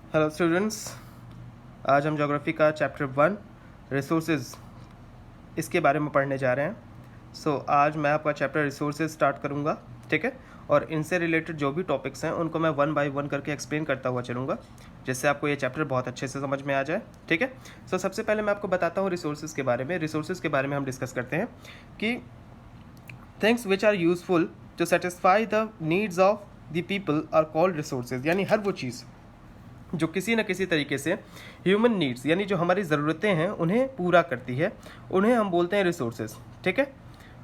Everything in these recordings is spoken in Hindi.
हेलो स्टूडेंट्स, आज हम ज्योग्राफी का चैप्टर 1 रिसोर्सेज इसके बारे में पढ़ने जा रहे हैं। आज मैं आपका चैप्टर रिसोर्सेज स्टार्ट करूंगा, ठीक है। और इनसे रिलेटेड जो भी टॉपिक्स हैं उनको मैं 1 बाय 1 करके एक्सप्लेन करता हुआ चलूँगा, जिससे आपको ये चैप्टर बहुत अच्छे से समझ में आ जाए, ठीक है। सबसे पहले मैं आपको बताता हूँ रिसोर्सेज के बारे में। रिसोर्सेज के बारे में हम डिस्कस करते हैं कि things which are useful to satisfy the needs of the people are called resources. यानी हर वो चीज़ जो किसी न किसी तरीके से ह्यूमन नीड्स यानी जो हमारी ज़रूरतें हैं उन्हें पूरा करती है, उन्हें हम बोलते हैं रिसोर्सेज, ठीक है।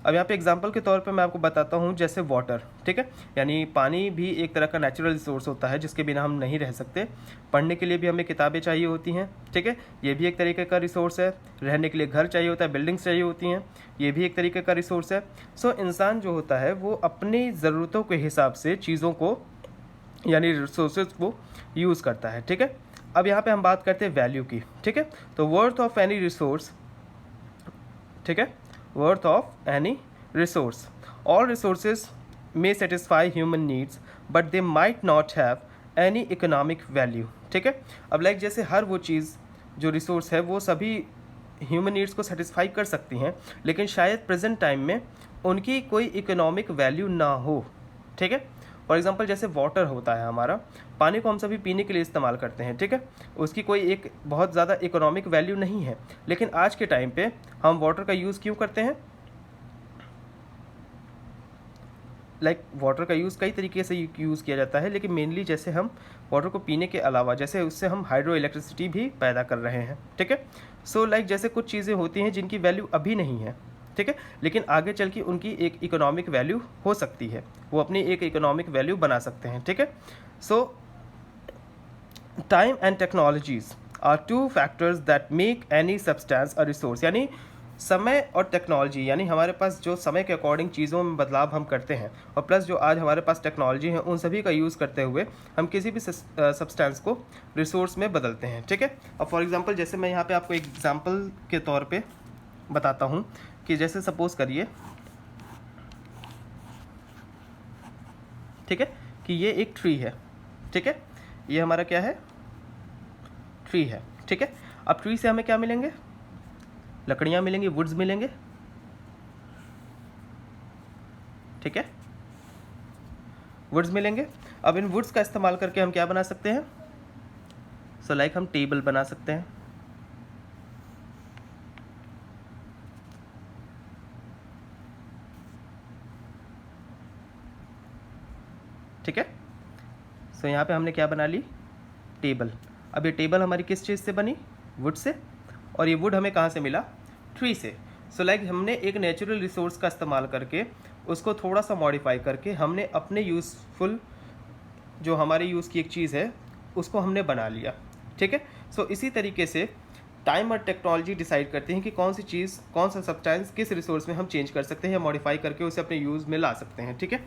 अब यहाँ पे एग्जांपल के तौर पे मैं आपको बताता हूँ, जैसे वाटर, ठीक है। यानी पानी भी एक तरह का नेचुरल रिसोर्स होता है जिसके बिना हम नहीं रह सकते। पढ़ने के लिए भी हमें किताबें चाहिए होती हैं, ठीक है, ये भी एक तरीके का रिसोर्स है। रहने के लिए घर चाहिए होता है, बिल्डिंग्स चाहिए होती हैं, ये भी एक तरीके का रिसोर्स है। इंसान जो होता है वो अपनी ज़रूरतों के हिसाब से चीज़ों को यानी रिसोर्सेज को यूज़ करता है, ठीक है। अब यहाँ पे हम बात करते हैं वैल्यू की, ठीक है। तो वर्थ ऑफ एनी रिसोर्स, ठीक है, worth of any resource, all resources may satisfy human needs but they might not have any economic value, ठीक है। अब जैसे हर वो चीज़ जो रिसोर्स है वो सभी ह्यूमन नीड्स को सेटिस्फाई कर सकती हैं, लेकिन शायद प्रेजेंट टाइम में उनकी कोई इकोनॉमिक वैल्यू ना हो, ठीक है। फॉर एग्जांपल जैसे वाटर होता है, हमारा पानी को हम सभी पीने के लिए इस्तेमाल करते हैं, ठीक है। उसकी कोई एक बहुत ज़्यादा इकोनॉमिक वैल्यू नहीं है, लेकिन आज के टाइम पे हम वाटर का यूज़ क्यों करते हैं? वाटर का यूज़ कई तरीके से यूज़ किया जाता है, लेकिन मेनली जैसे हम वाटर को पीने के अलावा जैसे उससे हम हाइड्रो इलेक्ट्रिसिटी भी पैदा कर रहे हैं, ठीक है। जैसे कुछ चीज़ें होती हैं जिनकी वैल्यू अभी नहीं है, ठीक है, लेकिन आगे चल के उनकी एक इकोनॉमिक वैल्यू हो सकती है, वो अपनी एक इकोनॉमिक वैल्यू बना सकते हैं, ठीक है। Time and technologies are two factors that make any substance a resource. यानी समय और टेक्नोलॉजी, यानी हमारे पास जो समय के अकॉर्डिंग चीज़ों में बदलाव हम करते हैं, और प्लस जो आज हमारे पास टेक्नोलॉजी है, उन सभी का यूज़ करते हुए हम किसी भी सब्सटेंस को रिसोर्स में बदलते हैं, ठीक है। अब फॉर एग्जांपल जैसे मैं यहाँ पे आपको एग्जांपल के तौर पे बताता हूँ कि जैसे सपोज करिए, ठीक है, कि ये एक ट्री है, ठीक है, ये हमारा क्या है? ट्री है, ठीक है। अब ट्री से हमें क्या मिलेंगे? लकड़ियाँ मिलेंगी, वुड्स मिलेंगे, ठीक है, वुड्स मिलेंगे। अब इन वुड्स का इस्तेमाल करके हम क्या बना सकते हैं? हम टेबल बना सकते हैं, ठीक है। यहाँ पे हमने क्या बना ली? टेबल। अब ये टेबल हमारी किस चीज़ से बनी? Would say. और ये वुड हमें कहाँ से मिला? ट्री से। हमने एक नेचुरल रिसोर्स का इस्तेमाल करके उसको थोड़ा सा मॉडिफाई करके हमने अपने यूज़फुल जो हमारे यूज़ की एक चीज़ है उसको हमने बना लिया, ठीक है। इसी तरीके से टाइम और टेक्नोलॉजी डिसाइड करते हैं कि कौन सी चीज़, कौन सा सब्सटेंस किस रिसोर्स में हम चेंज कर सकते हैं या मॉडिफाई करके उसे अपने यूज़ में ला सकते हैं, ठीक है।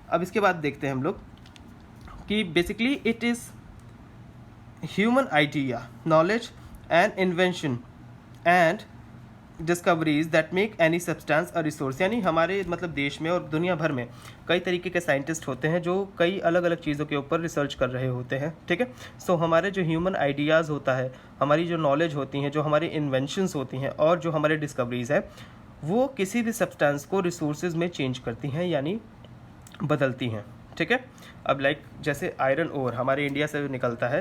अब इसके बाद देखते हैं हम लोग कि basically it is human idea, knowledge and invention and discoveries that make any substance a resource. यानी हमारे देश में और दुनिया भर में कई तरीके के साइंटिस्ट होते हैं जो कई अलग अलग चीज़ों के ऊपर रिसर्च कर रहे होते हैं, ठीक है। हमारे जो ह्यूमन आइडियाज़ होता है, हमारी जो नॉलेज होती हैं, जो हमारी इन्वेंशंस होती हैं और जो हमारे डिस्कवरीज है, वो किसी भी सब्सटेंस को रिसोर्सेज में चेंज करती हैं यानी बदलती हैं, ठीक है। अब जैसे आयरन ओर हमारे इंडिया से निकलता है,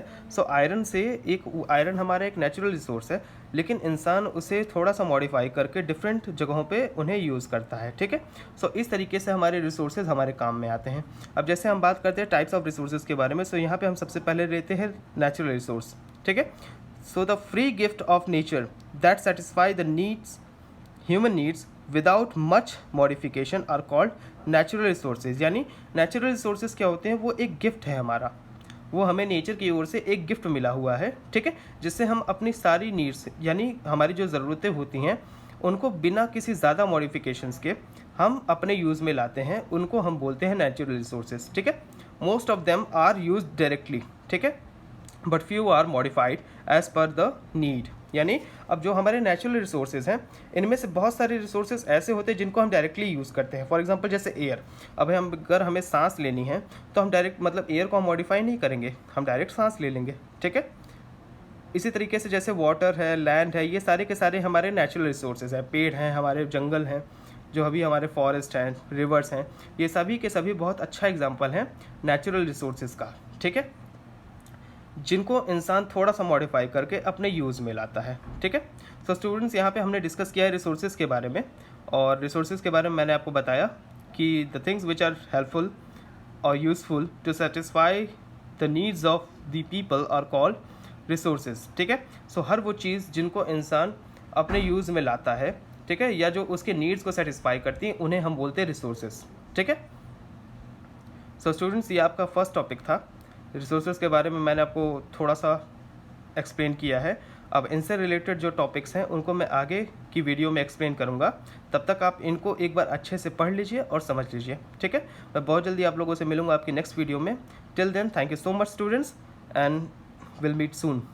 आयरन हमारा एक नेचुरल रिसोर्स है, लेकिन इंसान उसे थोड़ा सा मॉडिफाई करके डिफरेंट जगहों पे उन्हें यूज़ करता है, ठीक है। इस तरीके से हमारे रिसोर्सेज हमारे काम में आते हैं। अब जैसे हम बात करते हैं टाइप्स ऑफ रिसोर्सेज के बारे में, यहाँ पे हम सबसे पहले लेते हैं नेचुरल रिसोर्स, ठीक है। The free gift of nature that satisfy the needs, human needs without much modification are called natural resources. यानी नेचुरल रिसोर्सेज क्या होते हैं? वो एक गिफ्ट है हमारा, वो हमें नेचर की ओर से एक गिफ्ट मिला हुआ है, ठीक है, जिससे हम अपनी सारी नीड्स यानी हमारी जो ज़रूरतें होती हैं उनको बिना किसी ज़्यादा मॉडिफिकेशंस के हम अपने यूज़ में लाते हैं, उनको हम बोलते हैं नेचुरल रिसोर्सेज, ठीक है। Most of them are use directly, ठीक है, but few are modified as per the need. यानी अब जो हमारे नेचुरल रिसोर्सेज हैं, इनमें से बहुत सारे रिसोर्सेज ऐसे होते हैं जिनको हम डायरेक्टली यूज़ करते हैं। फॉर एग्जांपल जैसे एयर, अब हम अगर हमें सांस लेनी है तो हम डायरेक्ट मतलब एयर को हम मॉडिफाई नहीं करेंगे, हम डायरेक्ट सांस ले लेंगे, ठीक है। इसी तरीके से जैसे वाटर है, लैंड है, ये सारे के सारे हमारे नेचुरल रिसोर्सेज हैं। पेड़ हैं, हमारे जंगल हैं, जो अभी हमारे फॉरेस्ट हैं, रिवर्स हैं, ये सभी के सभी बहुत अच्छा एग्जांपल हैं नेचुरल रिसोर्सेज का, ठीक है, जिनको इंसान थोड़ा सा मॉडिफाई करके अपने यूज़ में लाता है, ठीक है। सो स्टूडेंट्स, यहाँ पे हमने डिस्कस किया है रिसोर्सेज के बारे में, और रिसोर्सेज के बारे में मैंने आपको बताया कि the things which are helpful और useful to satisfy the needs of the people are called resources, ठीक है। सो हर वो चीज़ जिनको इंसान अपने यूज़ में लाता है, ठीक है, या जो उसके नीड्स को सेटिस्फाई करती हैं, उन्हें हम बोलते हैं रिसोर्सेज, ठीक है। सो स्टूडेंट्स, ये आपका फर्स्ट टॉपिक था। रिसोर्सेज के बारे में मैंने आपको थोड़ा सा एक्सप्लेन किया है। अब इनसे रिलेटेड जो टॉपिक्स हैं उनको मैं आगे की वीडियो में एक्सप्लेन करूँगा। तब तक आप इनको एक बार अच्छे से पढ़ लीजिए और समझ लीजिए, ठीक है। मैं बहुत जल्दी आप लोगों से मिलूँगा आपकी नेक्स्ट वीडियो में। Till then, thank you so much students, and will meet soon.